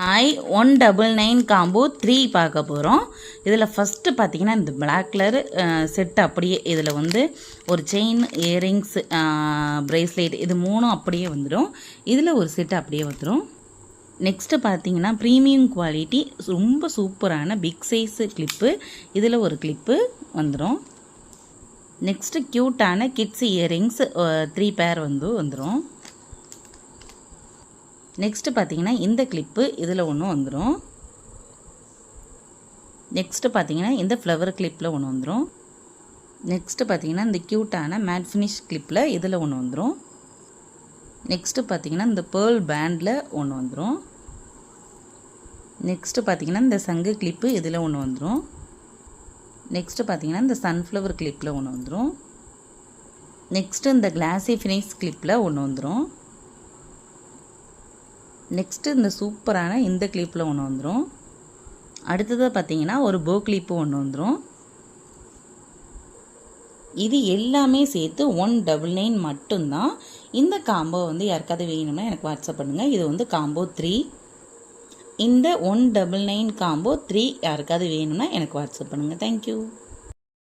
199 combo 3 பார்க்க போகிறோம். இதில் ஃபஸ்ட்டு பார்த்தீங்கன்னா இந்த பிளாக் கலர் செட்டு அப்படியே இதில் வந்து ஒரு செயின், இயரிங்ஸ், ப்ரேஸ்லெட் இது மூணும் அப்படியே வந்துடும். இதில் ஒரு செட்டு அப்படியே வந்துடும். நெக்ஸ்ட்டு பார்த்தீங்கன்னா ப்ரீமியம் குவாலிட்டி ரொம்ப சூப்பரான பிக் சைஸு கிளிப்பு, இதில் ஒரு கிளிப்பு வந்துடும். நெக்ஸ்ட்டு க்யூட்டான கிட்ஸ் இயரிங்ஸ் 3 பேர் வந்துடும். நெக்ஸ்ட்டு பார்த்தீங்கன்னா இந்த கிளிப்பு இதில் ஒன்று வந்துடும். நெக்ஸ்ட்டு பார்த்தீங்கன்னா இந்த ஃப்ளவர் கிளிப்பில் ஒன்று வந்துடும். நெக்ஸ்ட்டு பார்த்தீங்கன்னா இந்த க்யூட்டான மேட் ஃபினிஷ் கிளிப்பில் இதில் ஒன்று வந்துடும். நெக்ஸ்ட்டு பார்த்தீங்கன்னா இந்த பேர்ல் பேண்டில் ஒன்று வந்துடும். நெக்ஸ்ட்டு பார்த்தீங்கன்னா இந்த சங்கு கிளிப்பு இதில் ஒன்று வந்துடும். நெக்ஸ்ட்டு பார்த்தீங்கன்னா இந்த சன்ஃப்ளவர் கிளிப்பில் ஒன்று வந்துடும். நெக்ஸ்ட்டு இந்த கிளாஸி ஃபினிஷ் கிளிப்பில் ஒன்று வந்துடும். நெக்ஸ்ட்டு இந்த சூப்பரான இந்த கிளிப்பில் ஒன்று வந்துடும். அடுத்ததாக பார்த்தீங்கன்னா ஒரு போ கிளிப்பு ஒன்று வந்துடும். இது எல்லாமே சேர்த்து 199 மட்டும்தான். இந்த காம்போ வந்து யாருக்காவது வேணும்னா எனக்கு வாட்ஸ்அப் பண்ணுங்கள். இது வந்து காம்போ 3. இந்த 199 காம்போ 3 யாருக்காவது வேணும்னா எனக்கு வாட்ஸ்அப் பண்ணுங்கள். தேங்க்யூ.